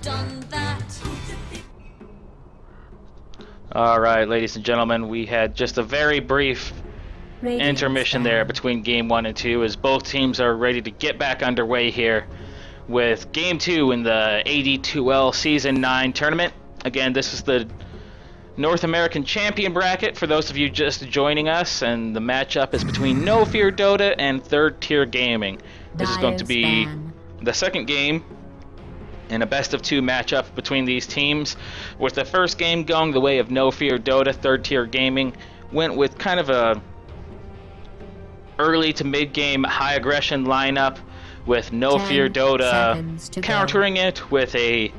done that. Alright, ladies and gentlemen, we had just a very brief intermission there between Game 1 and 2 as both teams are ready to get back underway here with Game 2 in the AD2L Season 9 tournament. Again, this is the North American Champion bracket for those of you just joining us, and the matchup is between No Fear Dota and Third Tier Gaming. This is going to be the second game in a best-of-2 matchup between these teams, with the first game going the way of No Fear Dota. Third Tier Gaming went with kind of a early to mid-game high aggression lineup, with No Fear Dota countering it with a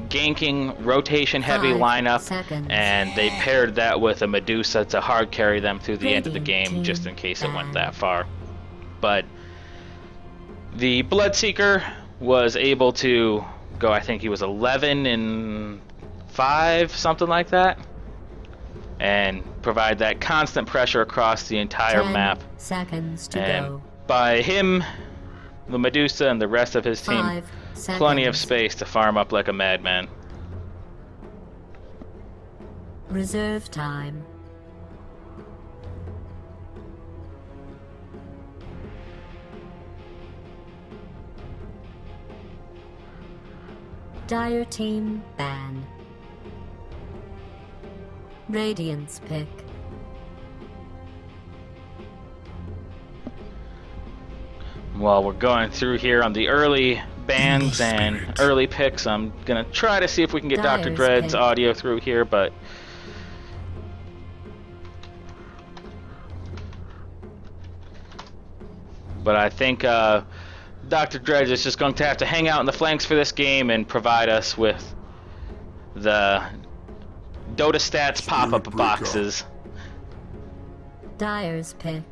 ganking rotation heavy lineup, and they paired that with a Medusa to hard carry them through the end of the game just in case it went that far. But the Bloodseeker was able to go, I think he was 11 and 5, something like that, and provide that constant pressure across the entire map. And by him, the Medusa and the rest of his team, plenty of space to farm up like a madman. Reserve time. Dire team ban. Radiance pick. While we're going through here on the early bans and early picks, I'm gonna try to see if we can get Dr. Dread's audio through here, but I think Dr. Dread is just going to have to hang out in the flanks for this game and provide us with the Dota stats pop-up boxes. Dire's pick.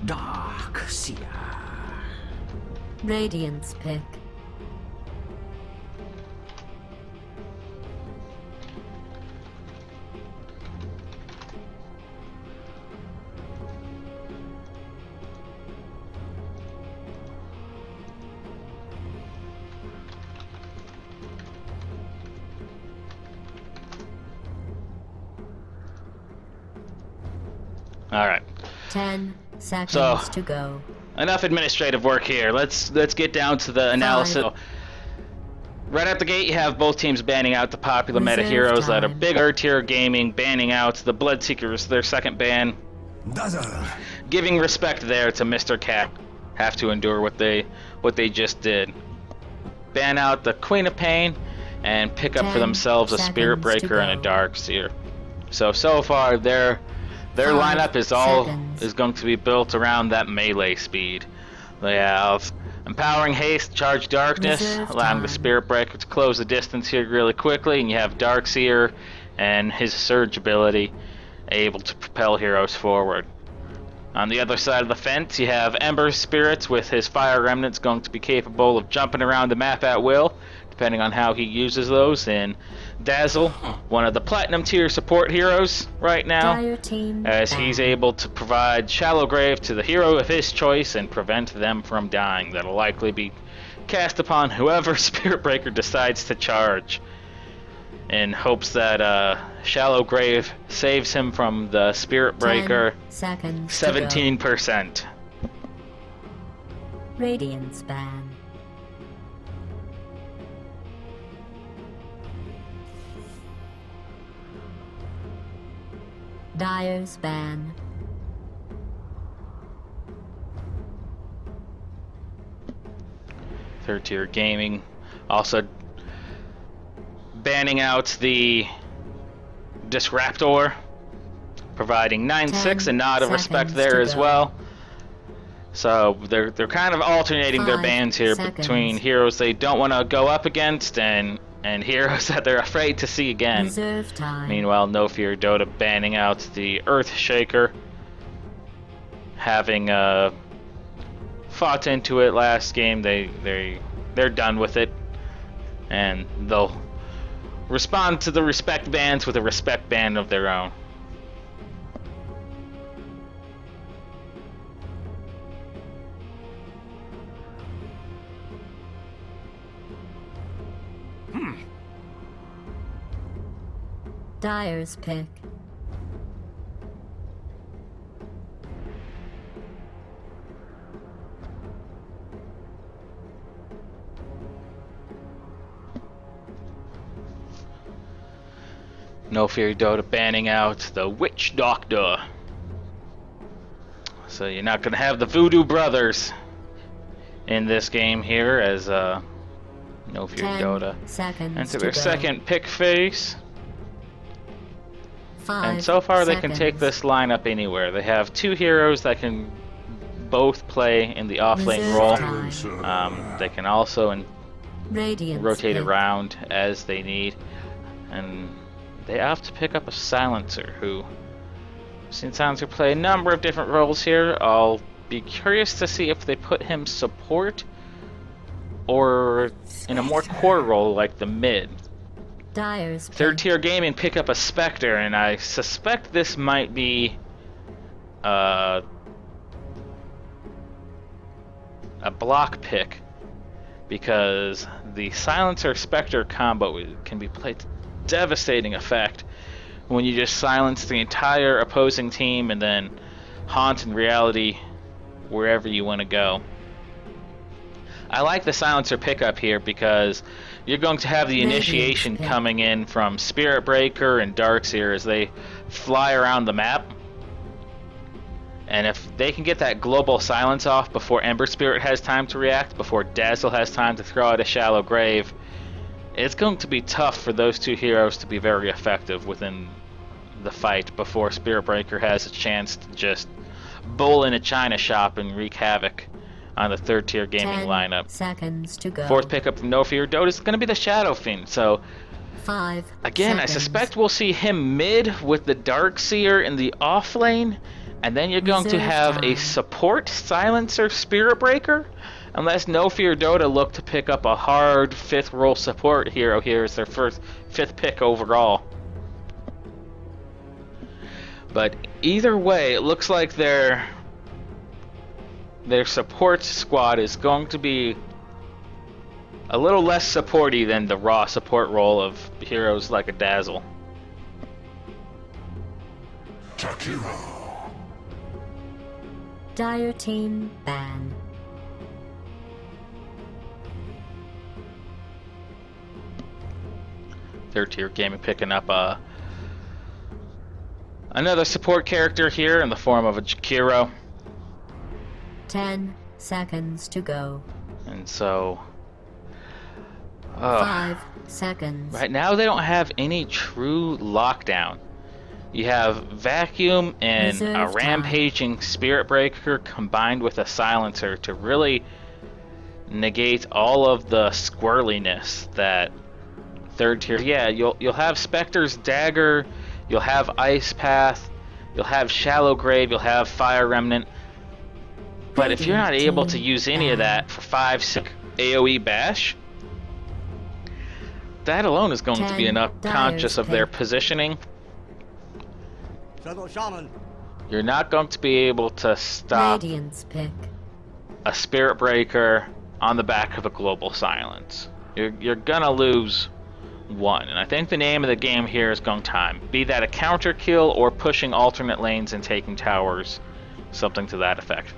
Dark Seer. Radiance pick. All right. 10 seconds to go. Enough administrative work here. Let's get down to the analysis. Right out the gate, you have both teams banning out the popular meta heroes that are bigger tier gaming, banning out the Bloodseekers, their second ban. Giving respect there to Mr. Cat. Have to endure what they just did. Ban out the Queen of Pain and pick up for themselves a Spirit Breaker and a Dark Seer. So far their lineup is going to be built around that melee speed. They have Empowering Haste, Charge Darkness, allowing the Spirit Breaker to close the distance here really quickly, and you have Darkseer and his Surge ability able to propel heroes forward. On the other side of the fence, you have Ember Spirits with his Fire Remnants going to be capable of jumping around the map at will, depending on how he uses those, and Dazzle, one of the Platinum tier support heroes right now, as he's able to provide Shallow Grave to the hero of his choice and prevent them from dying. That'll likely be cast upon whoever Spirit Breaker decides to charge, in hopes that Shallow Grave saves him from the Spirit Breaker. 17%. Radiance ban. Dire's ban. Third Tier Gaming also banning out the Disruptor, providing 9/6 and nod of respect there as well. So they're kind of alternating their bans here between heroes they don't want to go up against and heroes that they're afraid to see again. Meanwhile, No Fear Dota banning out the Earthshaker, having fought into it last game. They're done with it, and they'll respond to the respect bands with a respect band of their own. Dyer's pick. No Fear Dota banning out the Witch Doctor. So you're not going to have the Voodoo Brothers in this game here as No Fear 10 Dota seconds enter to their go. second pick phase. 5 And so far they can take seconds. this lineup anywhere. They have two heroes that can both play in the off-lane Reserve role. time. They can also Radiant's rotate pick. around as they need. And they have to pick up a Silencer, who I've seen Silencer play a number of different roles here. I'll be curious to see if they put him support or in a more core role like the mid. Dyer's pick. Third Tier Gaming pick up a Spectre, and I suspect this might be a block pick, because the Silencer Spectre combo can be played to devastating effect when you just silence the entire opposing team and then haunt in reality wherever you want to go. I like the Silencer pickup here because you're going to have the Radiant's initiation pick. coming in from Spirit Breaker and Darkseer as they fly around the map. And if they can get that global silence off before Ember Spirit has time to react, before Dazzle has time to throw out a Shallow Grave, it's going to be tough for those two heroes to be very effective within the fight before Spirit Breaker has a chance to just bowl in a china shop and wreak havoc on the Third Tier Gaming 10 lineup. seconds to go. Fourth pickup from No Fear Dota is going to be the Shadow Fiend. So 5 again, seconds. I suspect we'll see him mid with the Darkseer in the off lane, and then you're going to Reserve have a time. support Silencer Spirit Breaker, unless No Fear Dota look to pick up a hard fifth role support hero here as their fifth pick overall. But either way, it looks like their support squad is going to be a little less supporty than the raw support role of heroes like a Dazzle. Dire team ban. Third Tier Gaming picking up another support character here in the form of a Jakiro. 10 seconds to go. And so 5 seconds. right now they don't have any true lockdown. You have Vacuum and Reserve a time. rampaging Spirit Breaker combined with a Silencer to really negate all of the squirreliness that Third Tier. Yeah, you'll have Spectre's Dagger, you'll have Ice Path, you'll have Shallow Grave, you'll have Fire Remnant. But if you're not able to use any of that for 5-6 AoE bash, that alone is going to be 10 enough conscious of their pick. positioning. You're not going to be able to stop Radiant's pick. a Spirit Breaker on the back of a global silence. You're gonna lose one, and I think the name of the game here is Gung Time. Be that a counter kill or pushing alternate lanes and taking towers, something to that effect.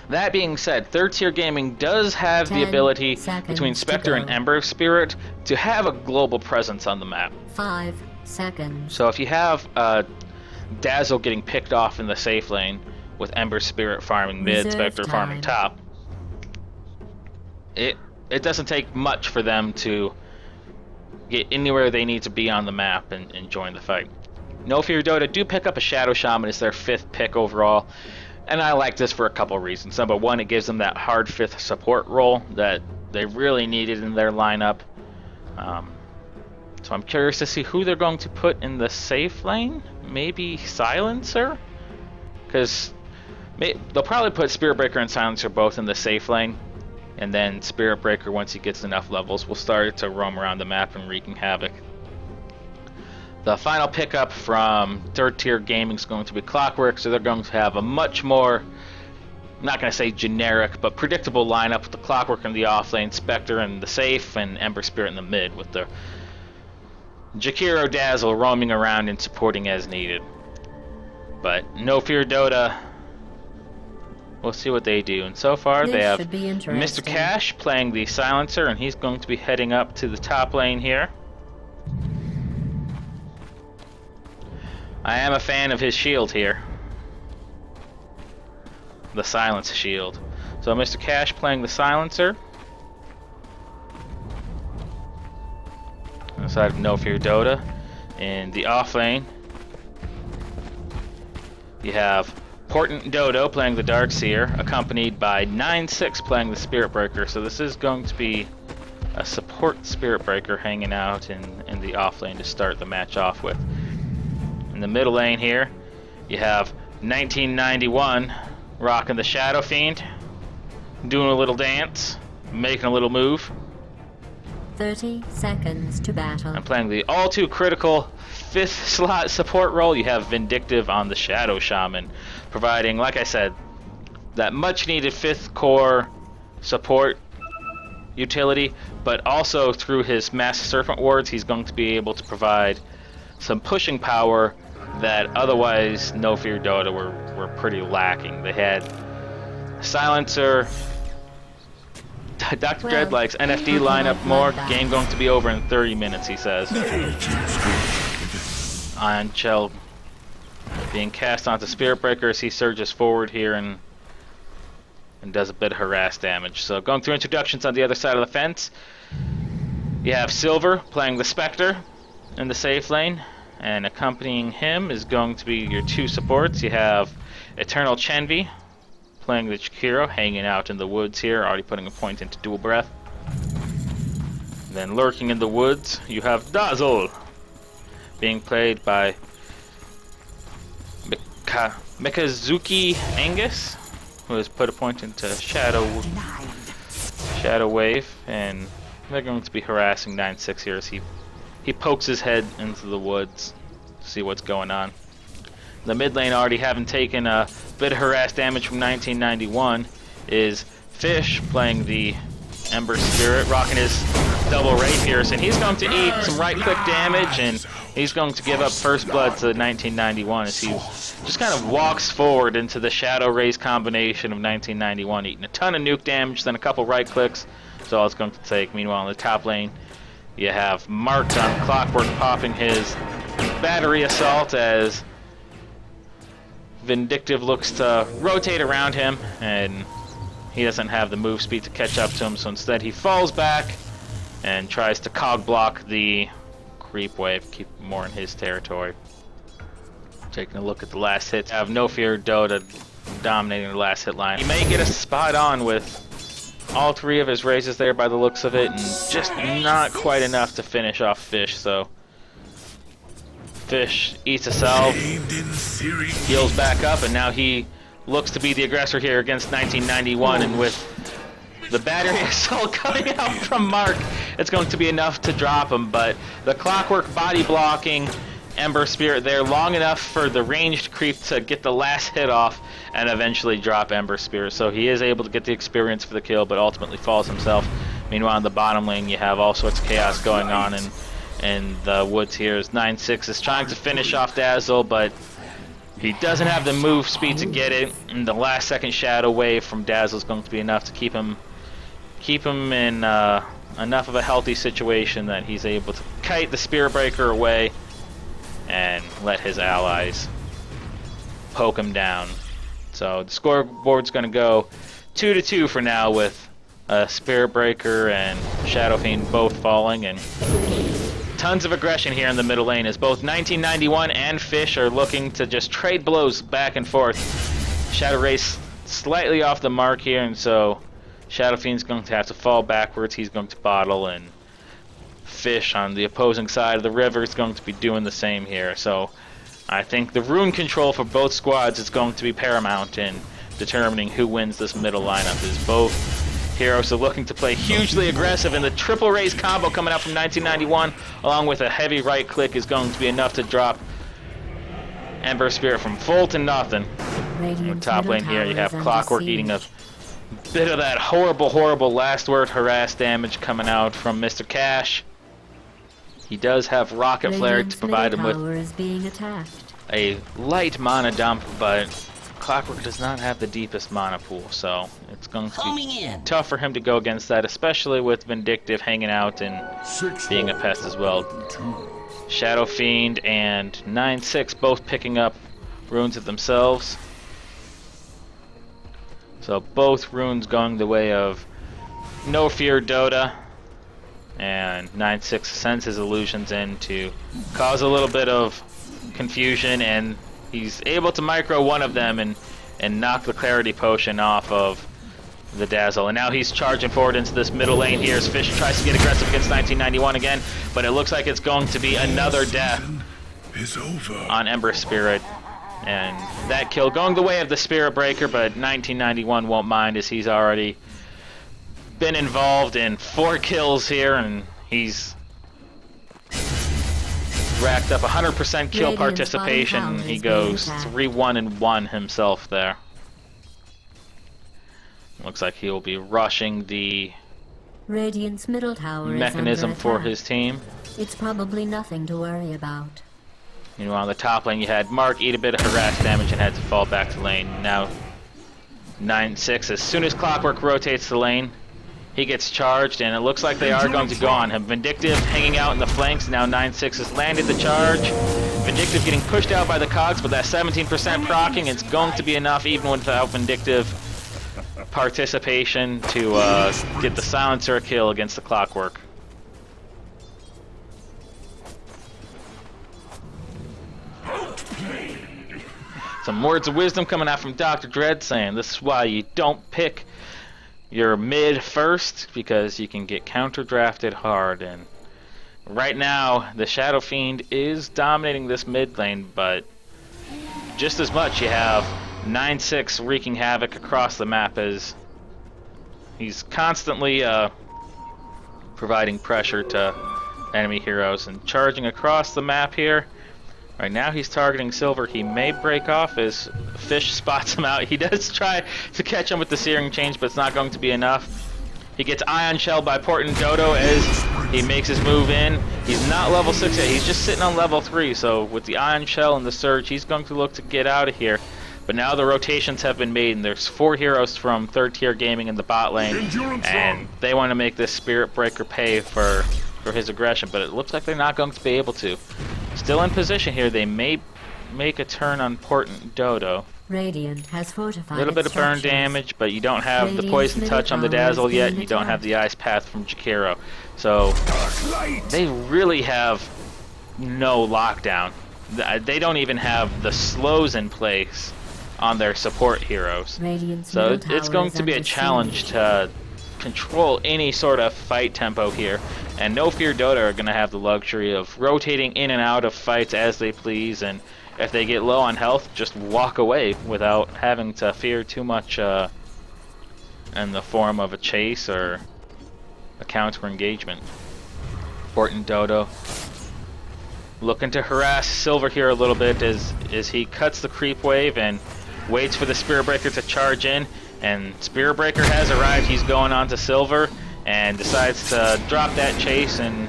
That being said, Third Tier Gaming does have the 10 ability seconds between to Spectre and go. Ember Spirit to have a global presence on the map. 5 seconds. So if you have Dazzle getting picked off in the safe lane with Ember Spirit farming mid, Reserve Spectre farming time. top, it doesn't take much for them to get anywhere they need to be on the map and join the fight. No Fear Dota do pick up a Shadow Shaman as their 5th pick overall, and I like this for a couple reasons. Number one, it gives them that hard 5th support role that they really needed in their lineup. So I'm curious to see who they're going to put in the safe lane. Maybe Silencer? Because they'll probably put Spirit Breaker and Silencer both in the safe lane. And then Spirit Breaker, once he gets enough levels, will start to roam around the map and wreaking havoc. The final pickup from third tier gaming is going to be Clockwork, so they're going to have a much more, I'm not going to say generic, but predictable lineup with the Clockwork in the offlane, Spectre in the safe, and Ember Spirit in the mid, with the Jakiro Dazzle roaming around and supporting as needed. But No Fear Dota, we'll see what they do. And so far they have Mr. Cash playing the Silencer, and he's going to be heading up to the top lane here. I am a fan of his shield here. The Silence shield. So Mr. Cash playing the Silencer. On the side of No Fear Dota. In the off lane, you have Portent Dodo playing the Darkseer, accompanied by 9-6 playing the Spirit Breaker. So this is going to be a support Spirit Breaker hanging out in the off lane to start the match off with. In the middle lane here, you have 1991 rocking the Shadow Fiend, doing a little dance, making a little move. 30 seconds to battle. And playing the all too critical 5th slot support role, you have Vindictive on the Shadow Shaman, providing, like I said, that much needed 5th core support utility, but also through his Massive Serpent wards, he's going to be able to provide some pushing power that otherwise No Fear Dota were pretty lacking. They had Silencer. Dr. Dread likes NFD lineup more. Game going to be over in 30 minutes, he says. Ion Shell being cast onto Spirit Breaker as he surges forward here and does a bit of harass damage. So going through introductions on the other side of the fence, you have Silver playing the Spectre in the safe lane, and accompanying him is going to be your 2 supports. You have Eternal Chenvi playing the Jakiro, hanging out in the woods here, already putting a point into Dual Breath. And then lurking in the woods, you have Dazzle, being played by Mikazuki Angus, who has put a point into Shadow Wave, and they're going to be harassing 9-6 here as he pokes his head into the woods to see what's going on. The mid lane, already having taken a bit of harass damage from 1991, is Fish playing the Ember Spirit, rocking his double Ray Pierce, and he's going to eat some right-click damage, and he's going to give up first blood to 1991 as he just kind of walks forward into the Shadow Rays combination of 1991, eating a ton of nuke damage, then a couple right-clicks. That's all it's going to take. Meanwhile, in the top lane, you have Marked on Clockwork popping his battery assault as Vindictive looks to rotate around him, and he doesn't have the move speed to catch up to him, so instead he falls back and tries to cog block the creep wave, keep more in his territory. Taking a look at the last hits, I have No Fear Dota dominating the last hit line. He may get a spot on with all 3 of his raises there by the looks of it, and just not quite enough to finish off Fish, so Fish eats a salve, heals back up, and now he looks to be the aggressor here against 1991, and with the battery assault coming out from Mark, it's going to be enough to drop him, but the Clockwork body blocking Ember Spirit there long enough for the ranged creep to get the last hit off and eventually drop Ember Spirit, so he is able to get the experience for the kill, but ultimately falls himself. Meanwhile, in the bottom lane, you have all sorts of chaos going on, and the woods here is 9-6 is trying to finish off Dazzle, but he doesn't have the move speed to get it, and the last second Shadow Wave from Dazzle is going to be enough to keep him in enough of a healthy situation that he's able to kite the Spirit Breaker away and let his allies poke him down. So the scoreboard's going to go 2-2 for now, with Spirit Breaker and Shadow Fiend both falling, and tons of aggression here in the middle lane as both 1991 and Fish are looking to just trade blows back and forth. Shadow Race slightly off the mark here, and so Shadow Fiend's going to have to fall backwards. He's going to bottle, and Fish on the opposing side of the river is going to be doing the same here. So I think the rune control for both squads is going to be paramount in determining who wins this middle lineup, as both Heroes are looking to play hugely aggressive, and the triple raise combo coming out from 1991, along with a heavy right click, is going to be enough to drop Ember Spirit from full to nothing. On the top lane here, you have Clockwork eating a bit of that horrible, horrible last word harass damage coming out from Mr. Cash. He does have Rocket Flare to provide him with a light mana dump, but Clockwork does not have the deepest mana pool, so it's going to be tough for him to go against that, especially with Vindictive hanging out and being a pest as well. Shadow Fiend and 9-6 both picking up runes of themselves. So both runes going the way of No Fear Dota, and 9-6 sends his illusions in to cause a little bit of confusion, and he's able to micro one of them and knock the Clarity Potion off of the Dazzle. And now he's charging forward into this middle lane here as Fish tries to get aggressive against 1991 again, but it looks like it's going to be another death on Ember Spirit. And that kill going the way of the Spirit Breaker, but 1991 won't mind as he's already been involved in 4 kills here, and he's racked up 100% kill participation. He goes 3-1-1 himself there. Looks like he'll be rushing the Radiant's middle tower mechanism for his team. It's probably nothing to worry about. Meanwhile, on the top lane, you had Mark eat a bit of harass damage and had to fall back to lane. Now, 9-6, as soon as Clockwork rotates the lane, he gets charged, and it looks like they are going to go on him. Vindictive hanging out in the flanks. Now 9-6 has landed the charge. Vindictive getting pushed out by the cogs, but that 17% proccing, it's going to be enough even without Vindictive participation to get the silencer kill against the Clockwork. Some words of wisdom coming out from Dr. Dread saying this is why you don't pick your mid first, because you can get counter drafted hard. And right now the Shadow Fiend is dominating this mid lane, but just as much you have 9-6 wreaking havoc across the map as he's constantly providing pressure to enemy heroes and charging across the map here. Right now he's targeting Silver. He may break off as Fish spots him out. He does try to catch him with the Searing Change, but it's not going to be enough. He gets Ion Shell by Portent Dodo as he makes his move in. He's not level 6 yet. He's just sitting on level 3, so with the Ion Shell and the Surge, he's going to look to get out of here. But now the rotations have been made, and there's 4 heroes from 3rd tier gaming in the bot lane, and they want to make this Spirit Breaker pay for his aggression, but it looks like they're not going to be able to. Still in position here, they may make a turn on Portent Dodo. Radiant has fortified A little bit of burn damage, but you don't have the Poison Touch on the Dazzle yet, and you don't have the Ice Path from Jakiro. So they really have no lockdown. They don't even have the slows in place on their support heroes. So it's going to be a challenge to control any sort of fight tempo here, and No Fear Dota are going to have the luxury of rotating in and out of fights as they please, and if they get low on health, just walk away without having to fear too much in the form of a chase or a counter engagement. Portent Dodo looking to harass Silver here a little bit as he cuts the creep wave and waits for the Spirit Breaker to charge in. And Spirit Breaker has arrived. He's going on to Silver and decides to drop that chase in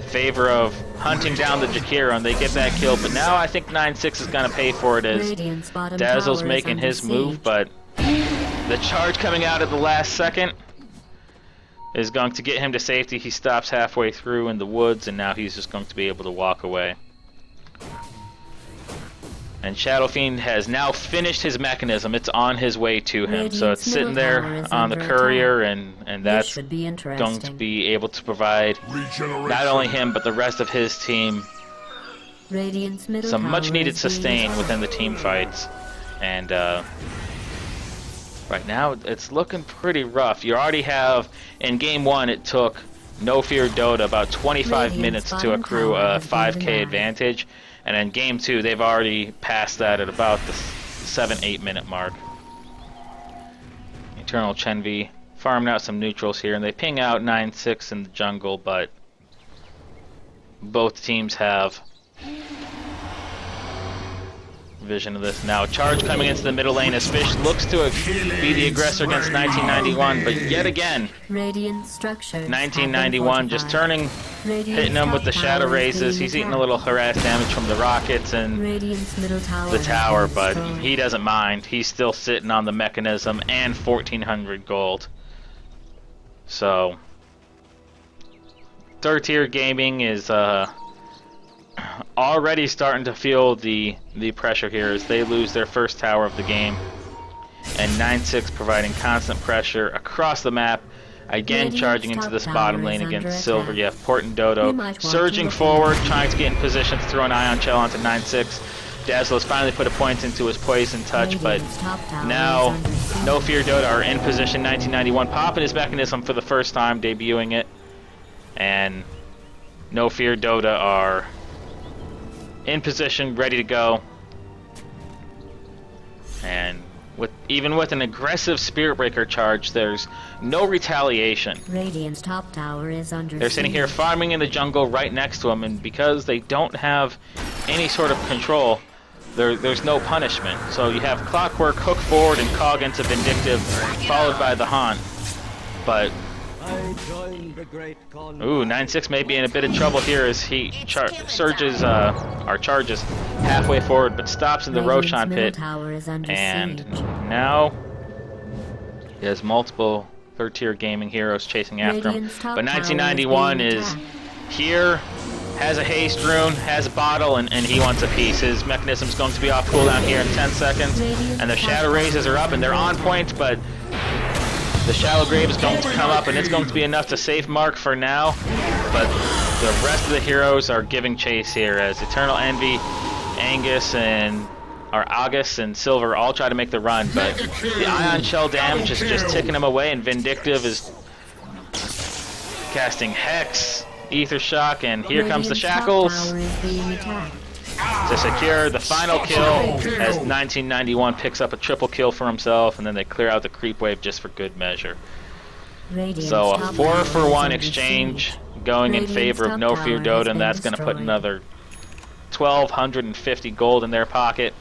favor of hunting down the Jakiro, and they get that kill. But now I think 9-6 is going to pay for it as Dazzle's making his move, but the charge coming out at the last second is going to get him to safety. He stops halfway through in the woods, and now he's just going to be able to walk away. And Shadow Fiend has now finished his mechanism. It's on his way to him. So it's sitting there on the courier, and that's going to be able to provide not only him, but the rest of his team some much needed sustain within the team fights. And right now it's looking pretty rough. You already have, in game 1 it took No Fear Dota about 25 minutes to accrue a 5k advantage. And in game 2, they've already passed that at about the 7-8 minute mark. Eternal Chenvi farming out some neutrals here, and they ping out 9-6 in the jungle, but both teams have vision of this. Now, charge coming into the middle lane as Fish looks to be the aggressor against 1991, but yet again, 1991 just turning, hitting him with the shadow raises. He's eating a little harass damage from the rockets and the tower, but he doesn't mind. He's still sitting on the mechanism and 1,400 gold. So, third tier gaming is already starting to feel the pressure here as they lose their first tower of the game, and 9-6 providing constant pressure across the map. Again, charging into this bottom lane against Silver. You have Port and Dodo surging forward, trying to get in position to throw an Ion Shell onto 9-6. Dazzle has finally put a point into his Poison Touch, but now No Fear Dota are in position. 1991 popping his mechanism for the first time, debuting it, and No Fear Dota are in position, ready to go. And even with an aggressive Spirit Breaker charge, there's no retaliation. Radiant's top tower is under They're sitting here farming in the jungle right next to them, and because they don't have any sort of control, there's no punishment. So you have Clockwork, hook forward, and cog into Vindictive, followed by the Haunt. But ooh, 9-6 may be in a bit of trouble here as he charges halfway forward, but stops in the Roshan pit. And now he has multiple third tier gaming heroes chasing after him. But 1991 is here, has a haste rune, has a bottle, and he wants a piece. His mechanism's going to be off cooldown here in 10 seconds, and the shadow raises are up and they're on point, but the Shallow Grave is going to come up, and it's going to be enough to save Mark for now, but the rest of the heroes are giving chase here as Eternal Envy, August and Silver all try to make the run, but the Ion Shell damage is just ticking him away, and Vindictive is casting Hex, Ether Shock, and here comes the Shackles to secure the final kill as 1991 picks up a triple kill for himself, and then they clear out the creep wave just for good measure. So a 4-for-1 exchange going in favor of No Fear Dota, and that's going to put another 1,250 gold in their pocket.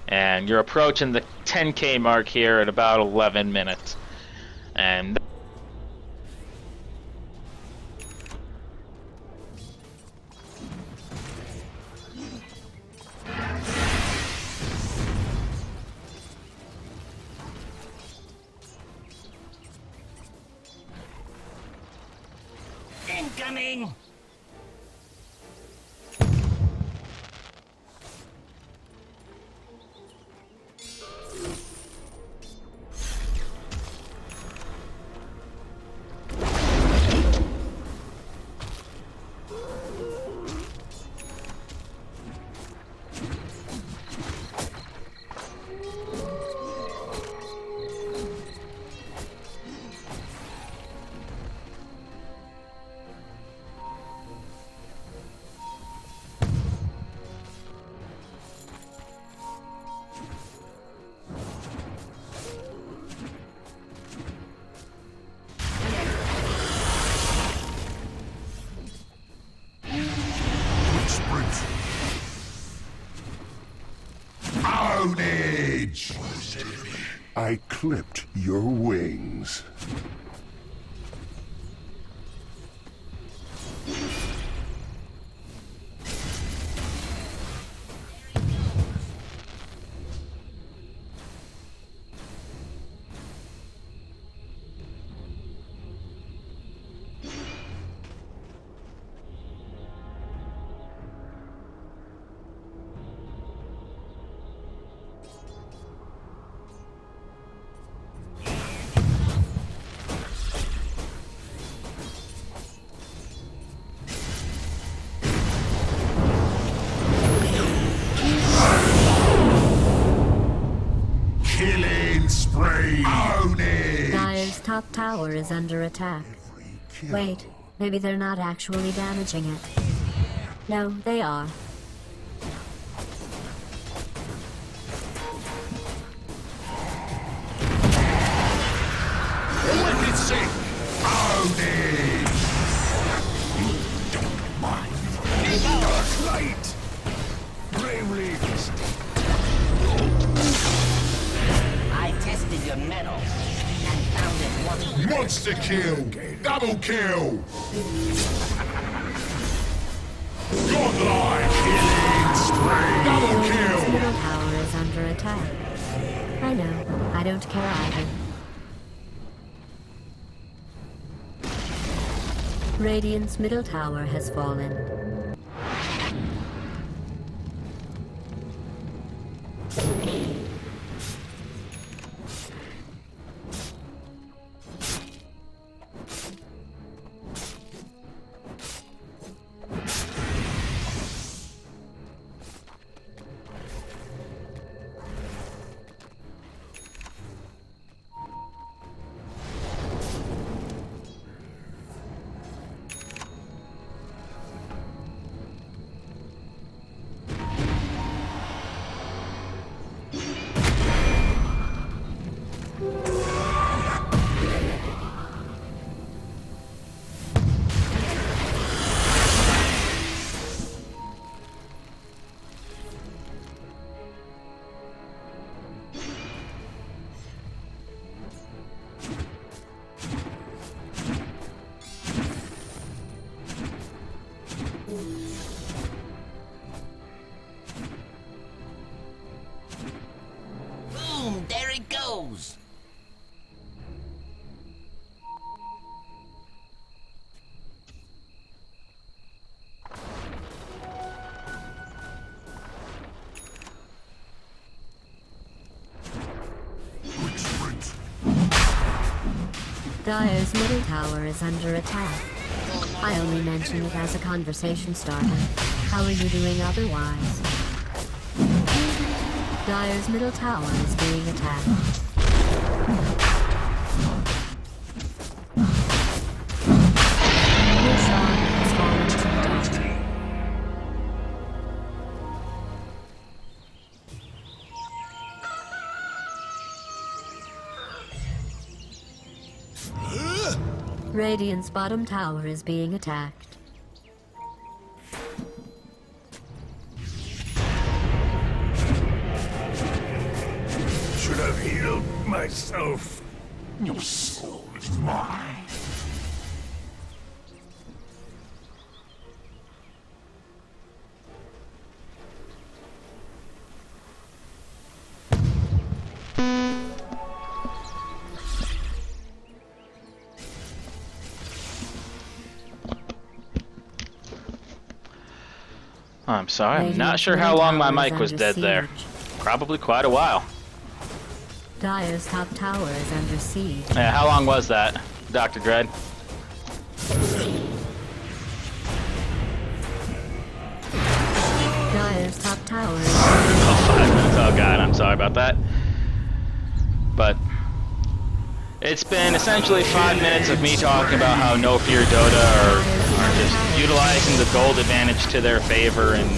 And you're approaching the 10k mark here at about 11 minutes. And incoming! Carnage! I clipped your wings. Dire's top tower is under attack. Wait, maybe they're not actually damaging it. No, they are. Exploded! You don't mind. Dark light! Bravely I tested your metal and found it working. monster kill! Double kill! Godlike killing spree! Double Radiant's kill! middle tower is under attack. I know. I don't care either. Radiant's middle tower has fallen. Boom! There it goes! Dire's middle tower is under attack. I only mention it as a conversation starter. How are you doing otherwise? Dire's middle tower is being attacked. This arm has fallen to the dust. Radiant's bottom tower is being attacked. Should have healed myself. Your soul is mine. I'm sorry, I'm not Radiant's sure how middle long my tower is mic was under dead there. siege. Probably quite a while. Dire's top tower is under siege. Yeah, how long was that, Dr. Dread? Dire's top tower is Oh, 5 minutes. Oh god, I'm sorry about that. But it's been essentially 5 minutes of me talking about how No Fear Dota are just utilizing the gold advantage to their favor and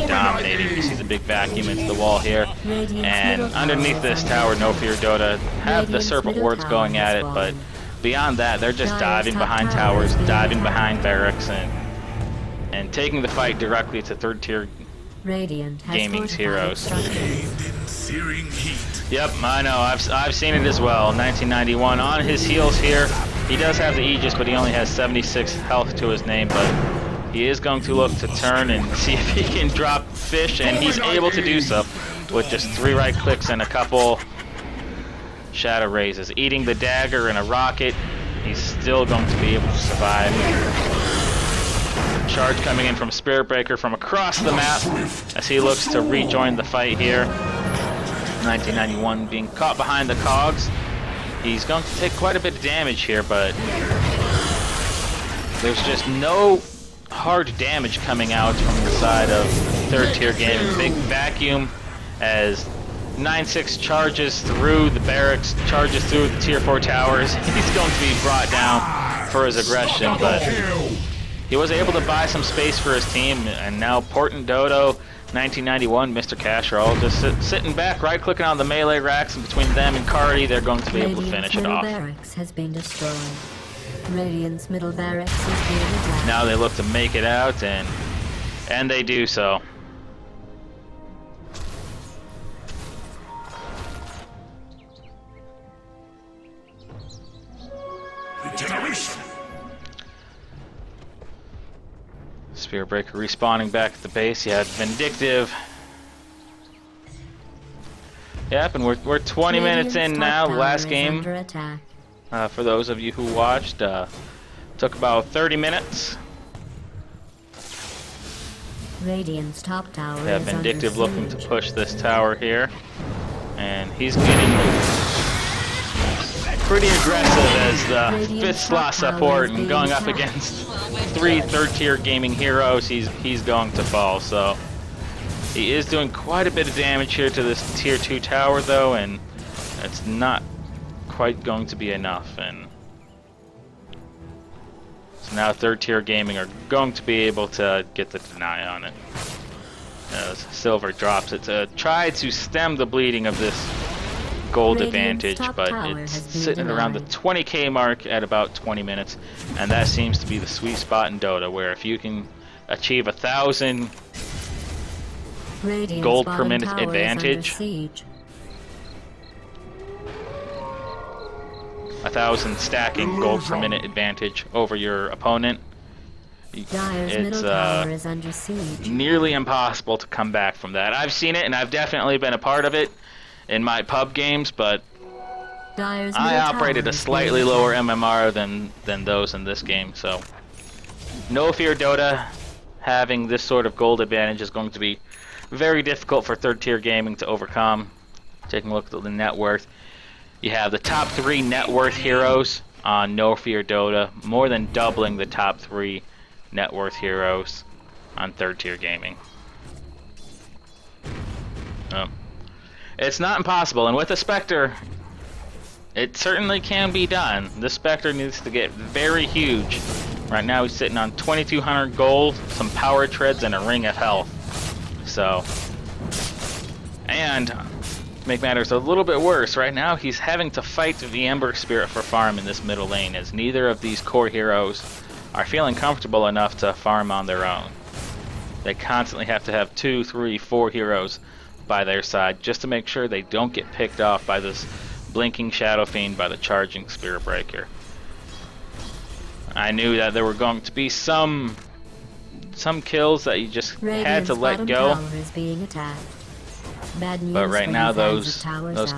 dominating. You see the big vacuum into the wall here. And underneath this tower, No Fear Dota have the serpent wards going at it, but beyond that, they're just diving behind towers, diving behind barracks, and taking the fight directly to third tier. Radiant has Gaming's fortified heroes. structures. Searing heat. Yep, I know. I've seen it as well. 1991 on his heels here. He does have the Aegis, but he only has 76 health to his name. But he is going to look to turn and see if he can drop fish, and he's able to do so with just 3 right clicks and a couple shadow raises. Eating the dagger and a rocket, he's still going to be able to survive. Charge coming in from Spirit Breaker from across the map as he looks to rejoin the fight here. 1991 being caught behind the cogs. He's going to take quite a bit of damage here, but there's just no hard damage coming out from the side of third tier gaming. Big vacuum as 9-6 charges through the barracks, charges through the tier 4 towers. He's going to be brought down for his aggression, but he was able to buy some space for his team, and now Portent Dodo, 1991, Mr. Cash are all just sitting back, right-clicking on the melee racks, and between them and Cardi, they're going to be able to finish it off. Barracks has been destroyed. Radiant's middle barracks is being attacked. Now they look to make it out, and they do so. Regeneration. Spear Breaker respawning back at the base. You had Vindictive. Yep, and we're 20 minutes in now. Last game, for those of you who watched, took about 30 minutes. Radiant's top tower Yeah, is Vindictive under looking to siege. push this tower here, and he's getting pretty aggressive as the 5th slot support, and going up against 3 third-tier gaming heroes, he's going to fall. So he is doing quite a bit of damage here to this tier 2 tower, though, and it's not quite going to be enough. And so now 3rd-tier gaming are going to be able to get the deny on it. As Silver drops it to try to stem the bleeding of this gold advantage, but it's sitting around the 20k mark at about 20 minutes, and that seems to be the sweet spot in Dota, where if you can achieve 1,000 gold per minute advantage, 1,000 stacking gold per minute advantage over your opponent, it's nearly impossible to come back from that. I've seen it, and I've definitely been a part of it in my pub games, but I operated a slightly lower MMR than those in this game, so no fear Dota having this sort of gold advantage is going to be very difficult for 3rd-tier gaming to overcome. Taking a look at the net worth, you have the top 3 net worth heroes on No Fear Dota, more than doubling the top 3 net worth heroes on 3rd-tier gaming. It's not impossible, and with a Spectre, it certainly can be done. This Spectre needs to get very huge. Right now he's sitting on 2,200 gold, some power treads, and a ring of health. So, and to make matters a little bit worse, right now he's having to fight the Ember Spirit for farm in this middle lane, as neither of these core heroes are feeling comfortable enough to farm on their own. They constantly have to have 2, 3, 4 heroes by their side just to make sure they don't get picked off by this blinking Shadow Fiend, by the charging Spirit Breaker. I knew that there were going to be some kills that you just had to let go, but right now those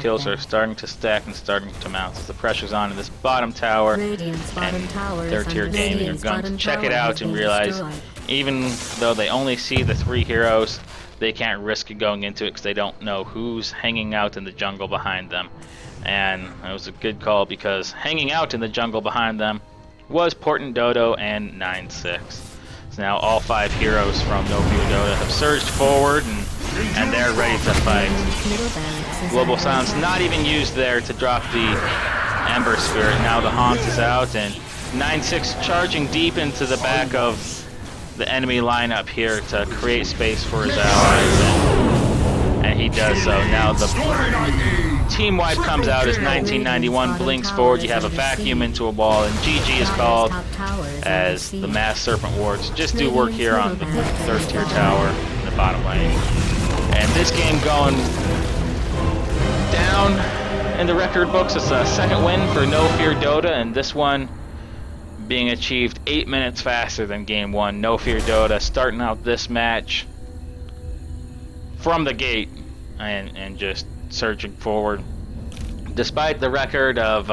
kills are starting to stack and starting to mount as the pressure's on in this bottom tower, and 3rd-tier gaming are going to check it out and realize even though they only see the 3 heroes, they can't risk going into it because they don't know who's hanging out in the jungle behind them. And it was a good call, because hanging out in the jungle behind them was Portent Dodo and 9-6. So now all 5 heroes from No Fear Dota have surged forward, and they're ready to fight. Global Silence not even used there to drop the Ember Spirit. Now the Haunt is out, and 9-6 charging deep into the back of the enemy lineup here to create space for his allies, and he does so. Now the team wipe comes out as 1991 blinks forward. You have a vacuum into a wall, and GG is called as the Mass Serpent Wards just do work here on the 3rd-tier tower in the bottom lane. And this game going down in the record books. It's a 2nd win for No Fear Dota, and this one being achieved 8 minutes faster than game 1. No Fear Dota starting out this match from the gate and just surging forward. Despite the record of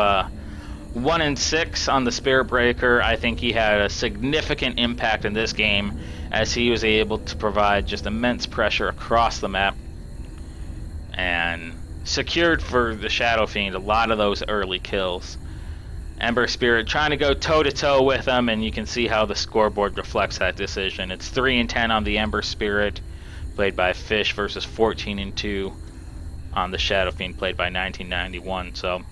1-6 on the Spirit Breaker, I think he had a significant impact in this game, as he was able to provide just immense pressure across the map and secured for the Shadow Fiend a lot of those early kills. Ember Spirit trying to go toe-to-toe with him, and you can see how the scoreboard reflects that decision. It's 3-10 on the Ember Spirit, played by Fish, versus 14-2 on the Shadow Fiend, played by 1991. So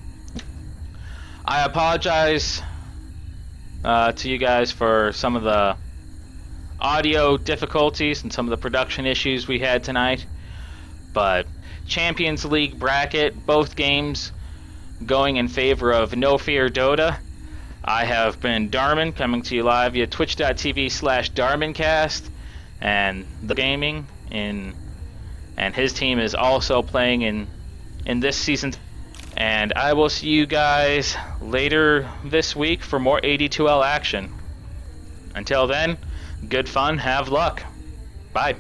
I apologize to you guys for some of the audio difficulties and some of the production issues we had tonight, but Champions League bracket, both games going in favor of No Fear Dota. I have been Darmin, coming to you live via twitch.tv/DarminCast, and the gaming and his team is also playing in this season. And I will see you guys later this week for more AD2L action. Until then, good fun, have luck. Bye.